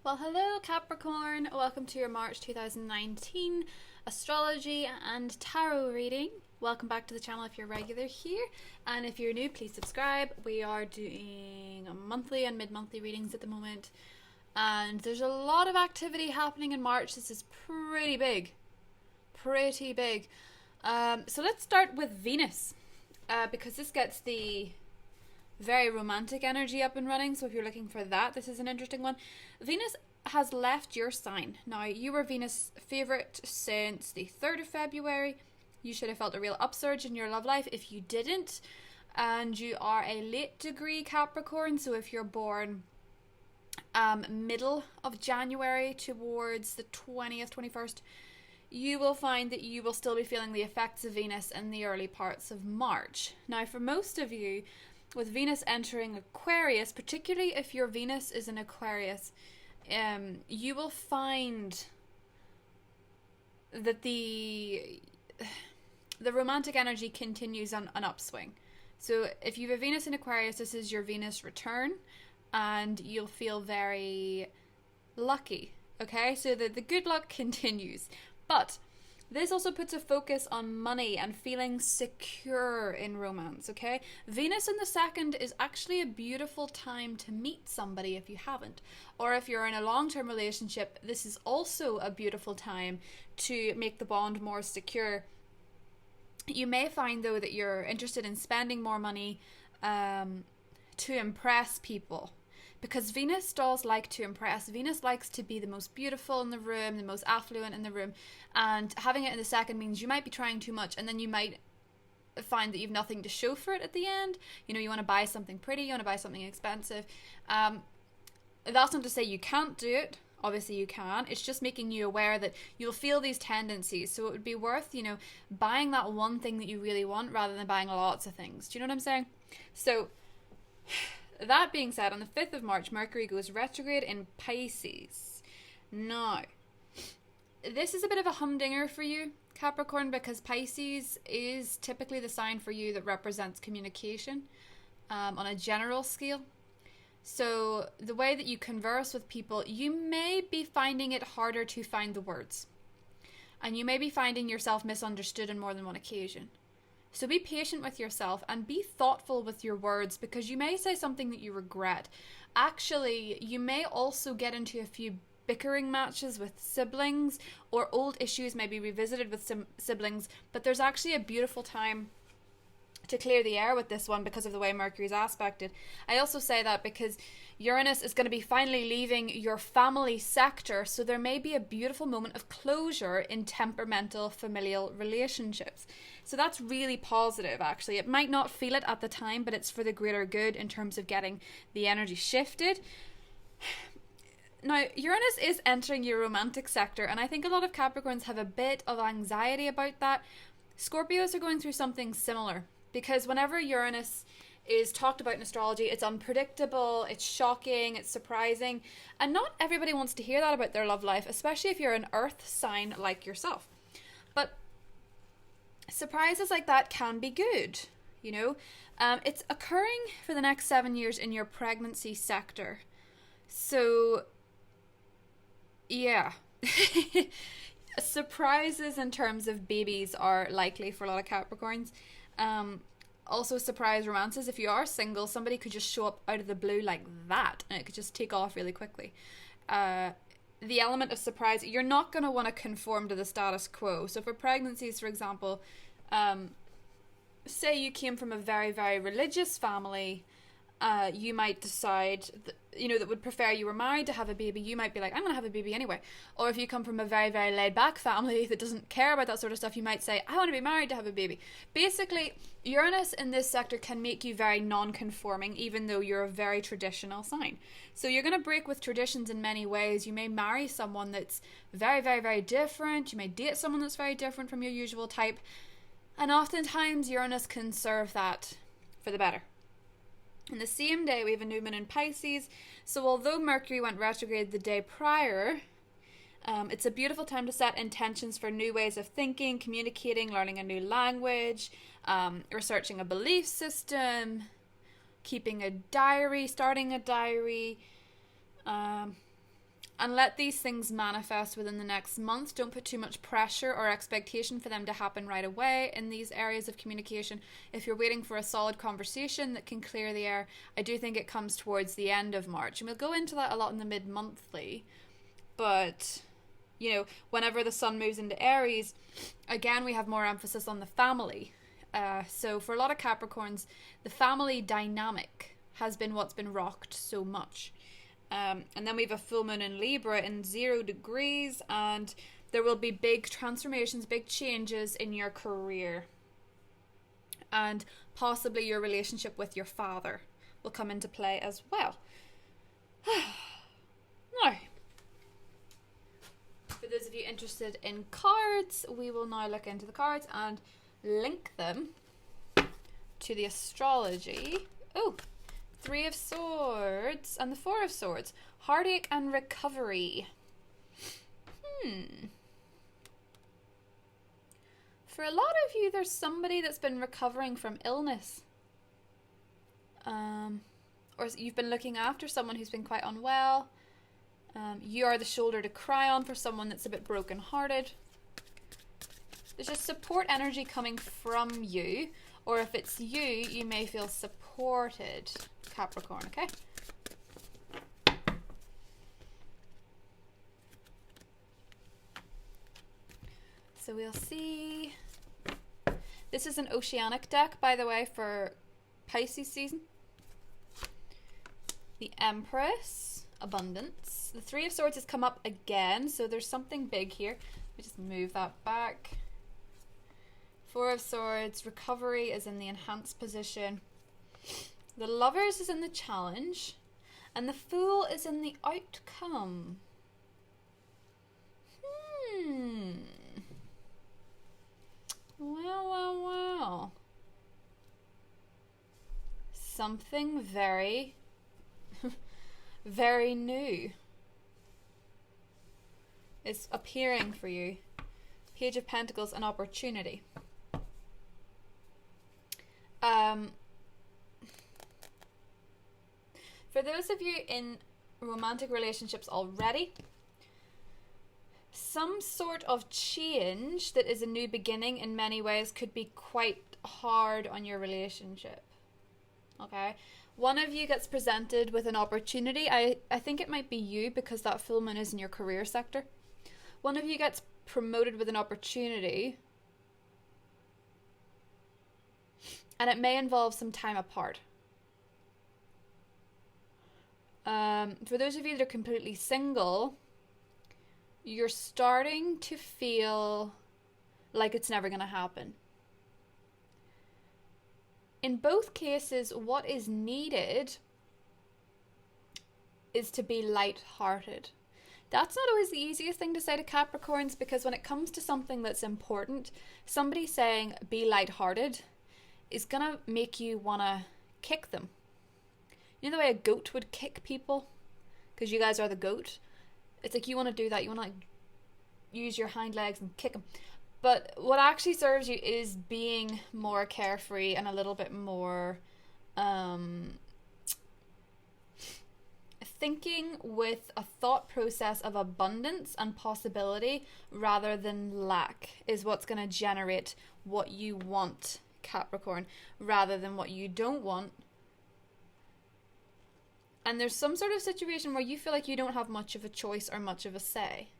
Well, hello Capricorn. Welcome to your March 2019 astrology and tarot reading. Welcome back to the channel if you're regular here, and if you're new, please subscribe. We are doing monthly and mid-monthly readings at the moment, and there's a lot of activity happening in March. This is pretty big. So let's start with Venus, because this gets the very romantic energy up and running. So if you're looking for that, this is an interesting one. Venus has left your sign. Now, you were Venus' favourite since the 3rd of February. You should have felt a real upsurge in your love life. If you didn't, and you are a late degree Capricorn, so if you're born middle of January towards the 20th, 21st, you will find that you will still be feeling the effects of Venus in the early parts of March. Now, for most of you, with Venus entering Aquarius, particularly if your Venus is in Aquarius, you will find that the romantic energy continues on an upswing. So if you have a Venus in Aquarius, this is your Venus return, and you'll feel very lucky. Okay, so the good luck continues. But this also puts a focus on money and feeling secure in romance, okay? Venus in the 2nd is actually a beautiful time to meet somebody if you haven't. Or if you're in a long-term relationship, this is also a beautiful time to make the bond more secure. You may find, though, that you're interested in spending more money to impress people. Because Venus does like to impress. Venus likes to be the most beautiful in the room, the most affluent in the room. And having it in the 2nd means you might be trying too much, and then you might find that you've nothing to show for it at the end. You know, you want to buy something pretty, you want to buy something expensive. That's not to say you can't do it. Obviously you can. It's just making you aware that you'll feel these tendencies. So it would be worth, buying that one thing that you really want rather than buying lots of things. Do you know what I'm saying? So that being said, on the 5th of March, Mercury goes retrograde in Pisces. Now, this is a bit of a humdinger for you, Capricorn, because Pisces is typically the sign for you that represents communication on a general scale. So the way that you converse with people, you may be finding it harder to find the words. And you may be finding yourself misunderstood on more than one occasion. So be patient with yourself and be thoughtful with your words, because you may say something that you regret. Actually, you may also get into a few bickering matches with siblings, or old issues may be revisited with some siblings, but there's actually a beautiful time to clear the air with this one because of the way Mercury's aspected. I also say that because Uranus is going to be finally leaving your family sector, so there may be a beautiful moment of closure in temperamental familial relationships. So that's really positive, actually. It might not feel it at the time, but it's for the greater good in terms of getting the energy shifted. Now, Uranus is entering your romantic sector, and I think a lot of Capricorns have a bit of anxiety about that. Scorpios are going through something similar, because whenever Uranus is talked about in astrology, it's unpredictable, it's shocking, it's surprising, and not everybody wants to hear that about their love life, especially if you're an earth sign like yourself. But surprises like that can be good, It's occurring for the next 7 years in your pregnancy sector. So, yeah. Surprises in terms of babies are likely for a lot of Capricorns. Also surprise romances. If you are single, somebody could just show up out of the blue like that, and it could just take off really quickly. The element of surprise, you're not going to want to conform to the status quo. So for pregnancies, for example, say you came from a very, very religious family, you might decide that would prefer you were married to have a baby. You might be like, I'm going to have a baby anyway. Or if you come from a very, very laid back family that doesn't care about that sort of stuff, you might say, I want to be married to have a baby. Basically, Uranus in this sector can make you very non-conforming, even though you're a very traditional sign. So you're going to break with traditions in many ways. You may marry someone that's very, very, very different. You may date someone that's very different from your usual type. And oftentimes Uranus can serve that for the better. In the same day, we have a new moon in Pisces. So although Mercury went retrograde the day prior, it's a beautiful time to set intentions for new ways of thinking, communicating, learning a new language, researching a belief system, keeping a diary, starting a diary, And let these things manifest within the next month. Don't put too much pressure or expectation for them to happen right away in these areas of communication. If you're waiting for a solid conversation that can clear the air, I do think it comes towards the end of March. And we'll go into that a lot in the mid-monthly. But, you know, whenever the sun moves into Aries, again, we have more emphasis on the family. So for a lot of Capricorns, the family dynamic has been what's been rocked so much. And then we have a full moon in Libra in 0 degrees, and there will be big transformations, big changes in your career, and possibly your relationship with your father will come into play as well. Now, for those of you interested in cards, we will now look into the cards and link them to the astrology. Oh, 3 of Swords and the 4 of Swords. Heartache and recovery. For a lot of you, there's somebody that's been recovering from illness. Or you've been looking after someone who's been quite unwell. You are the shoulder to cry on for someone that's a bit broken-hearted. There's just support energy coming from you. Or if it's you, you may feel supported, Capricorn, okay? So we'll see. This is an oceanic deck, by the way, for Pisces season. The Empress, abundance. The 3 of Swords has come up again, so there's something big here. Let me just move that back. 4 of Swords, recovery is in the enhanced position. The Lovers is in the challenge. And the Fool is in the outcome. Well. Something very, very new is appearing for you. Page of Pentacles, an opportunity. For those of you in romantic relationships already, some sort of change that is a new beginning in many ways could be quite hard on your relationship. Okay? One of you gets presented with an opportunity. I think it might be you because that full moon is in your career sector. One of you gets promoted with an opportunity, and it may involve some time apart. For those of you that are completely single, you're starting to feel like it's never going to happen. In both cases, what is needed is to be light-hearted. That's not always the easiest thing to say to Capricorns, because when it comes to something that's important, somebody saying be light-hearted is going to make you want to kick them. You know the way a goat would kick people? Because you guys are the goat. It's like you want to do that. You want to use your hind legs and kick them. But what actually serves you is being more carefree and a little bit more thinking with a thought process of abundance and possibility rather than lack is what's going to generate what you want, Capricorn, rather than what you don't want. And there's some sort of situation where you feel like you don't have much of a choice or much of a say.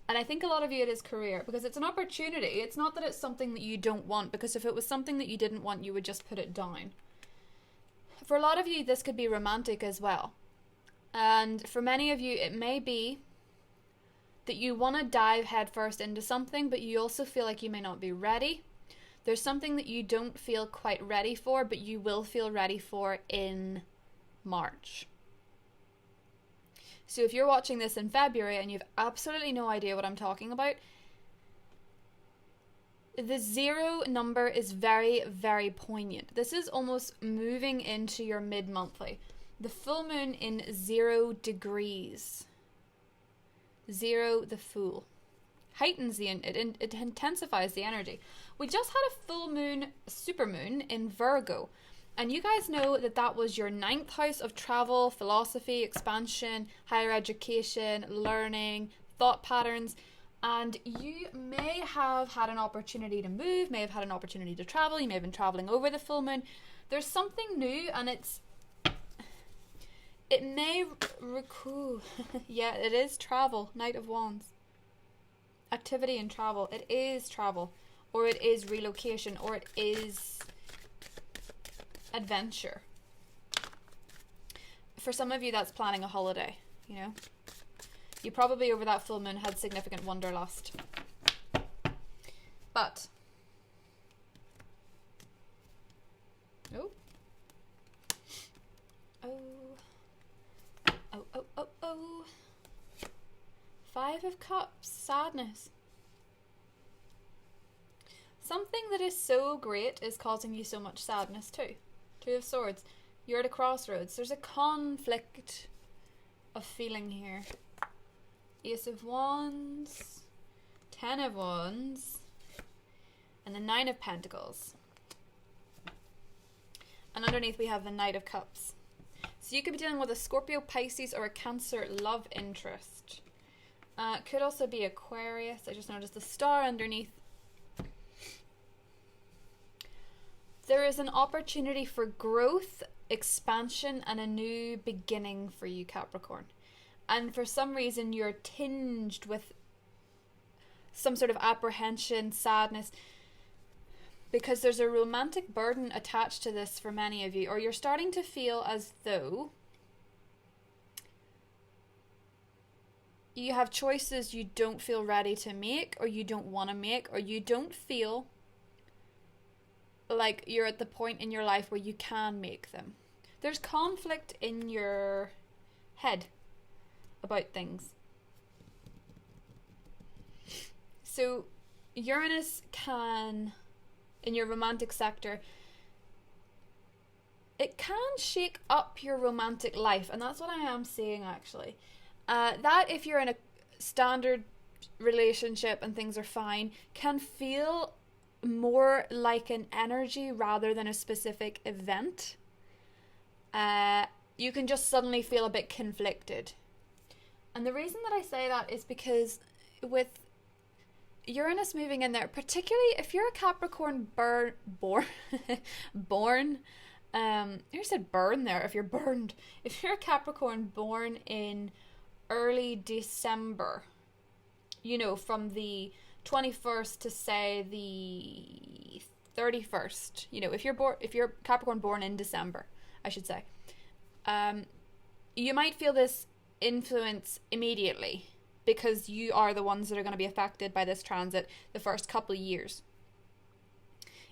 And I think a lot of you it is career, because it's an opportunity. It's not that it's something that you don't want, because if it was something that you didn't want, you would just put it down. For a lot of you, this could be romantic as well. And for many of you, it may be that you want to dive headfirst into something, but you also feel like you may not be ready. There's something that you don't feel quite ready for, but you will feel ready for in March. So if you're watching this in February and you have absolutely no idea what I'm talking about, the 0 number is very, very poignant. This is almost moving into your mid-monthly. The full moon in 0 degrees. 0, the Fool. Heightens it intensifies the energy. We just had a full moon, super moon in Virgo. And you guys know that that was your 9th house of travel, philosophy, expansion, higher education, learning, thought patterns. And you may have had an opportunity to move, may have had an opportunity to travel, you may have been traveling over the full moon. There's something new, and it may yeah, it is travel. Knight of Wands. Activity and travel. It is travel, or it is relocation, or it is adventure. For some of you, that's planning a holiday, you know. You probably over that full moon had significant wanderlust. But oh. 5 of Cups, sadness. Something that is so great is causing you so much sadness too. 2 of Swords. You're at a crossroads. There's a conflict of feeling here. Ace of Wands, 10 of Wands, and the 9 of Pentacles. And underneath we have the Knight of Cups. So you could be dealing with a Scorpio, Pisces, or a Cancer love interest. Could also be Aquarius. I just noticed the star underneath. There is an opportunity for growth, expansion, and a new beginning for you, Capricorn. And for some reason, you're tinged with some sort of apprehension, sadness, because there's a romantic burden attached to this for many of you, or you're starting to feel as though you have choices you don't feel ready to make, or you don't want to make, or you don't feel like you're at the point in your life where you can make them. There's conflict in your head about things. So Uranus can, in your romantic sector, it can shake up your romantic life, and that's what I am saying actually. That if you're in a standard relationship and things are fine, can feel more like an energy rather than a specific event. You can just suddenly feel a bit conflicted. And the reason that I say that is because with Uranus moving in there, particularly if you're a Capricorn born, I said burn there, if you're burned. If you're a Capricorn born in early December, you know, from the 21st to say the 31st, you know, if you're Capricorn born in December, I should say, you might feel this influence immediately because you are the ones that are going to be affected by this transit the first couple of years.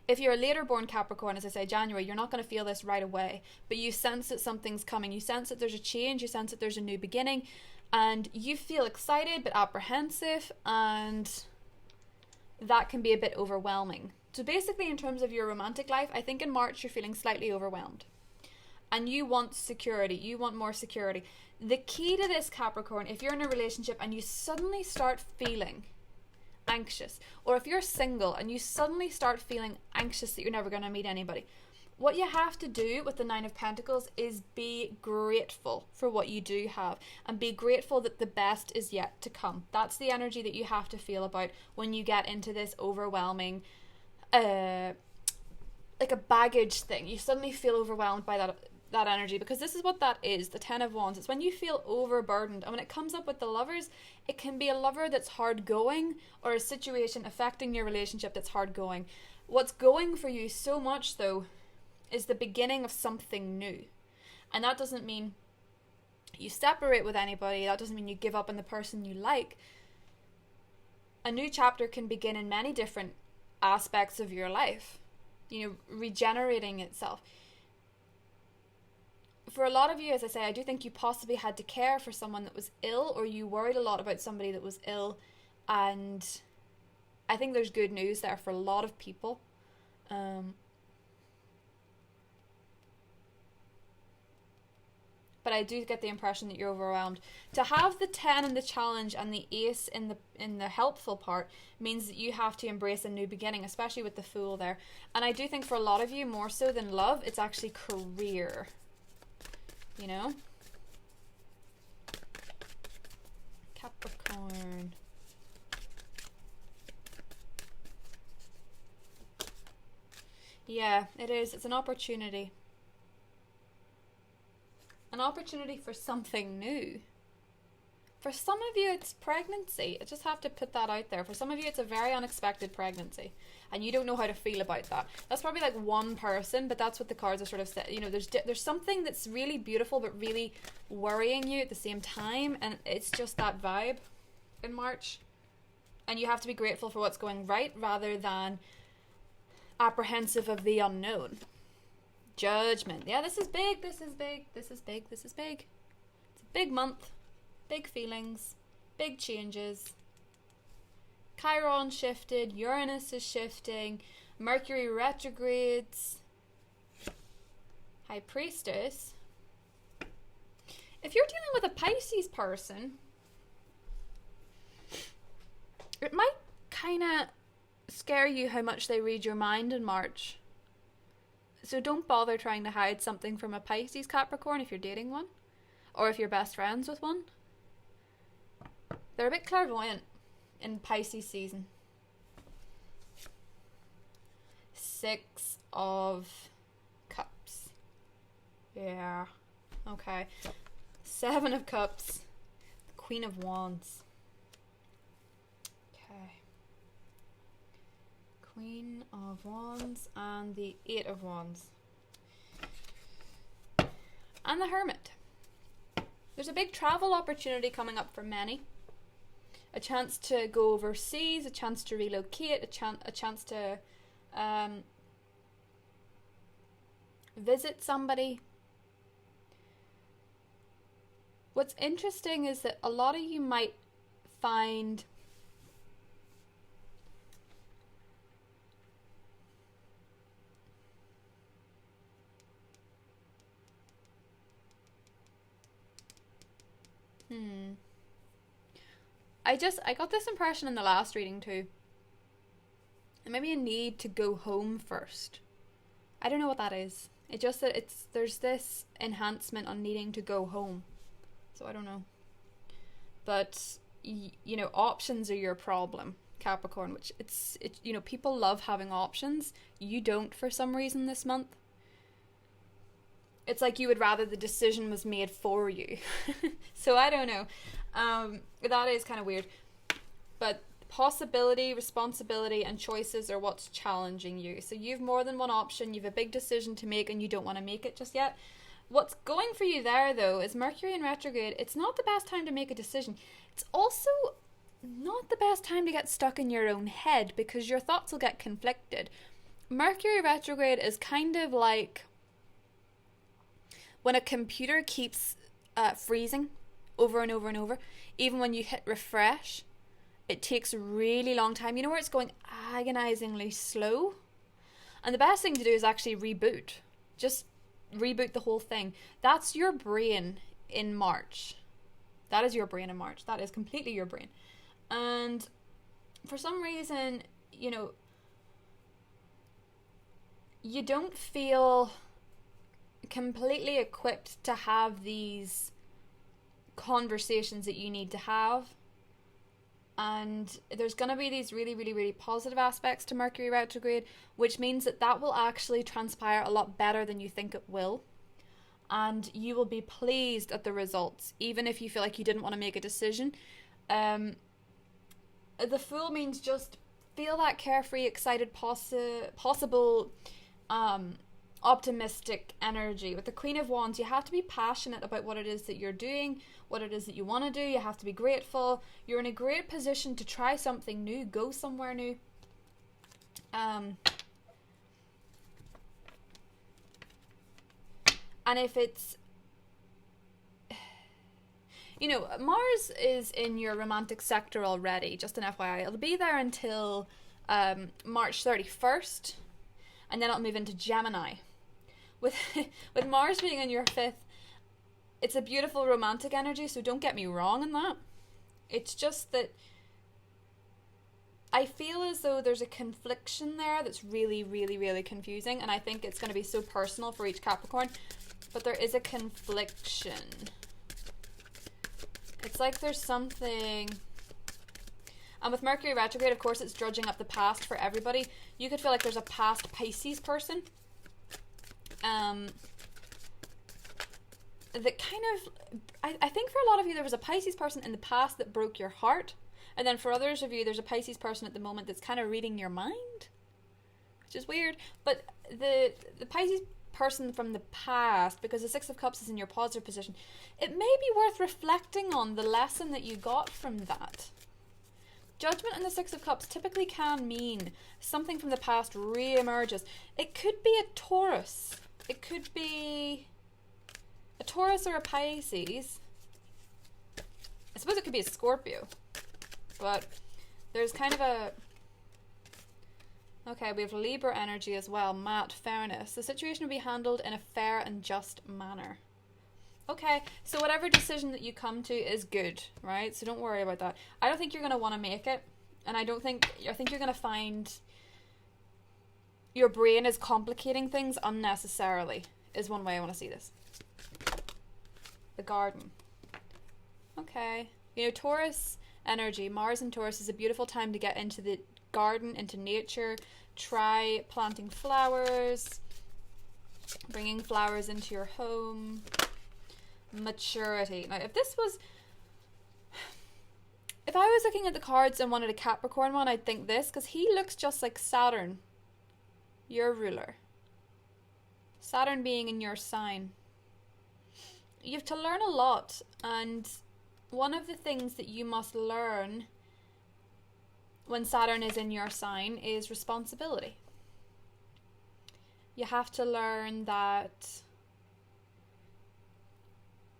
If you're a later born Capricorn, as I say, January, you're not going to feel this right away, but you sense that something's coming. You sense that there's a change. You sense that there's a new beginning, and you feel excited but apprehensive, and that can be a bit overwhelming. So basically, in terms of your romantic life, I think in March you're feeling slightly overwhelmed, and you want security. You want more security. The key to this, Capricorn, if you're in a relationship and you suddenly start feeling anxious, or if you're single and you suddenly start feeling anxious that you're never going to meet anybody, what you have to do with the 9 of Pentacles is be grateful for what you do have, and be grateful that the best is yet to come. That's the energy that you have to feel about when you get into this overwhelming like a baggage thing. You suddenly feel overwhelmed by that energy, because this is what that is, the 10 of Wands. It's when you feel overburdened, and when it comes up with the lovers, it can be a lover that's hard going, or a situation affecting your relationship that's hard going. What's going for you so much though is the beginning of something new, and that doesn't mean you separate with anybody. That doesn't mean you give up on the person you like. A new chapter can begin in many different aspects of your life, you know, regenerating itself. For a lot of you, as I say, I do think you possibly had to care for someone that was ill, or you worried a lot about somebody that was ill, and I think there's good news there for a lot of people. but I do get the impression that you're overwhelmed. To have the 10 in the challenge and the ace in the helpful part means that you have to embrace a new beginning, especially with the Fool there. And I do think for a lot of you, more so than love, it's actually career. You know? Capricorn. Yeah, it is. It's an opportunity. An opportunity for something new. For some of you, it's pregnancy. I just have to put that out there. For some of you, it's a very unexpected pregnancy, and you don't know how to feel about that. That's probably like one person, but that's what the cards are sort of saying. You know, there's something that's really beautiful, but really worrying you at the same time, and it's just that vibe in March. And you have to be grateful for what's going right, rather than apprehensive of the unknown. Judgment. Yeah, this is big, this is big, this is big, this is big. It's a big month. Big feelings. Big changes. Chiron shifted. Uranus is shifting. Mercury retrogrades. High Priestess. If you're dealing with a Pisces person, it might kind of scare you how much they read your mind in March. So don't bother trying to hide something from a Pisces Capricorn if you're dating one, or if you're best friends with one. They're a bit clairvoyant in Pisces season. 6 of Cups. Yeah. Okay. 7 of Cups. Queen of Wands. Queen of Wands and the 8 of Wands. And the Hermit. There's a big travel opportunity coming up for many. A chance to go overseas, a chance to relocate, a chance to visit somebody. What's interesting is that a lot of you might find I got this impression in the last reading too. And maybe a need to go home first. I don't know what that is. It just that there's this enhancement on needing to go home. So I don't know. But you know, options are your problem, Capricorn, which it's you know, people love having options. You don't for some reason this month. It's like you would rather the decision was made for you. So I don't know. That is kind of weird. But possibility, responsibility, and choices are what's challenging you. So you've more than one option. You've a big decision to make and you don't want to make it just yet. What's going for you there, though, is Mercury in retrograde. It's not the best time to make a decision. It's also not the best time to get stuck in your own head because your thoughts will get conflicted. Mercury retrograde is kind of like when a computer keeps freezing over and over and over. Even when you hit refresh, it takes a really long time. You know where it's going agonizingly slow? And the best thing to do is actually reboot. Just reboot the whole thing. That's your brain in March. That is your brain in March. That is completely your brain. And for some reason, you know, you don't feel completely equipped to have these conversations that you need to have. And there's going to be these really, really, really positive aspects to Mercury retrograde, which means that will actually transpire a lot better than you think it will. And you will be pleased at the results, even if you feel like you didn't want to make a decision. The Fool means just feel that carefree, excited, possible, optimistic energy. With the Queen of Wands, you have to be passionate about what it is that you're doing, what it is that you want to do. You have to be grateful. You're in a great position to try something new, go somewhere new. And if it's, you know, Mars is in your romantic sector already, just an FYI. It'll be there until March 31st, and then it'll move into Gemini. With Mars being in your 5th it's a beautiful romantic energy, so don't get me wrong in that. It's just that I feel as though there's a confliction there that's really, really, really confusing, and I think it's going to be so personal for each Capricorn, but there is a confliction. It's like there's something... And with Mercury retrograde, of course, it's drudging up the past for everybody. You could feel like there's a past Pisces person. That kind of... I think for a lot of you, there was a Pisces person in the past that broke your heart. And then for others of you, there's a Pisces person at the moment that's kind of reading your mind. Which is weird. But the Pisces person from the past, because the Six of Cups is in your positive position, it may be worth reflecting on the lesson that you got from that. Judgment and the Six of Cups typically can mean something from the past re-emerges. It could be a Taurus. It could be a Taurus or a Pisces. I suppose it could be a Scorpio. But there's kind of a... Okay, we have Libra energy as well. Matte fairness. The situation will be handled in a fair and just manner. Okay, so whatever decision that you come to is good, right? So don't worry about that. I don't think you're going to want to make it. And I think you're going to find your brain is complicating things unnecessarily, is one way I want to see this. The garden. Okay. You know, Taurus energy, Mars and Taurus, is a beautiful time to get into the garden, into nature. Try planting flowers, bringing flowers into your home. Maturity. Now, if I was looking at the cards and wanted a Capricorn one, I'd think this, because he looks just like Saturn, your ruler. Saturn being in your sign. You have to learn a lot, and one of the things that you must learn when Saturn is in your sign is responsibility. You have to learn that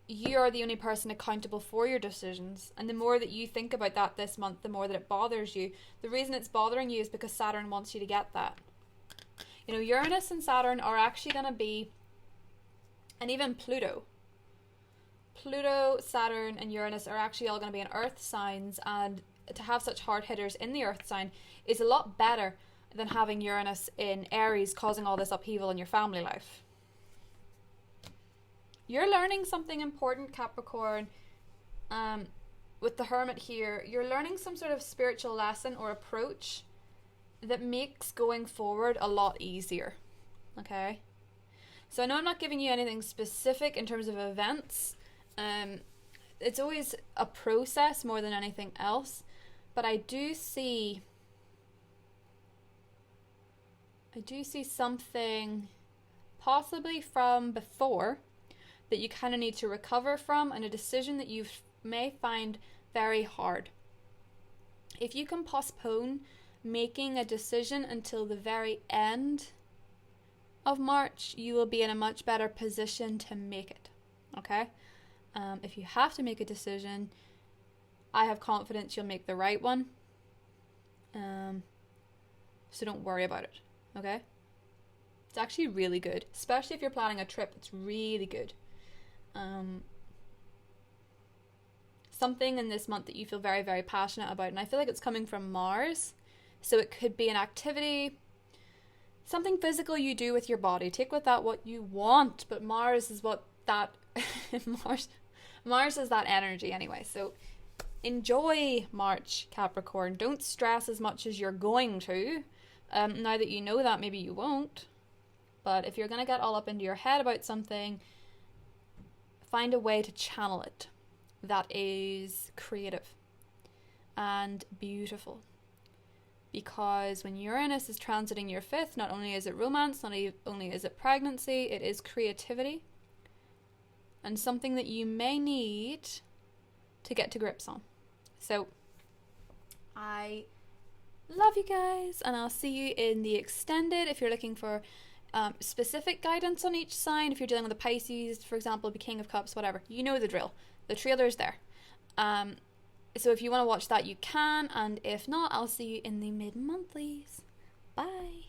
you are the only person accountable for your decisions, and the more that you think about that this month, the more that it bothers you. The reason it's bothering you is because Saturn wants you to get that. You know, Uranus and Saturn are actually going to be, and even Pluto, Saturn and Uranus are actually all going to be in earth signs, and to have such hard hitters in the earth sign is a lot better than having Uranus in Aries causing all this upheaval in your family life. You're learning something important, Capricorn. With the Hermit here, you're learning some sort of spiritual lesson or approach that makes going forward a lot easier. Okay? So I know I'm not giving you anything specific in terms of events. It's always a process more than anything else. But I do see something possibly from before that you kind of need to recover from, and a decision that you may find very hard. If you can postpone making a decision until the very end of March, you will be in a much better position to make it. Okay? If you have to make a decision, I have confidence you'll make the right one. So don't worry about it. Okay? It's actually really good. Especially if you're planning a trip, it's really good. Something in this month that you feel very, very passionate about, and I feel like it's coming from Mars, so it could be an activity, something physical you do with your body. Take with that what you want, but Mars is what that Mars is that energy anyway. So enjoy March, Capricorn. Don't stress as much as you're going to. Now that you know that, maybe you won't, but if you're going to get all up into your head about something, find a way to channel it that is creative and beautiful. Because when Uranus is transiting your fifth, not only is it romance, not only is it pregnancy, it is creativity. And something that you may need to get to grips on. So, I love you guys, and I'll see you in the extended. If you're looking for specific guidance on each sign, if you're dealing with a Pisces, for example, the King of Cups, whatever, you know the drill. The trailer's there. So if you want to watch that, you can, and if not, I'll see you in the mid-monthlies. Bye.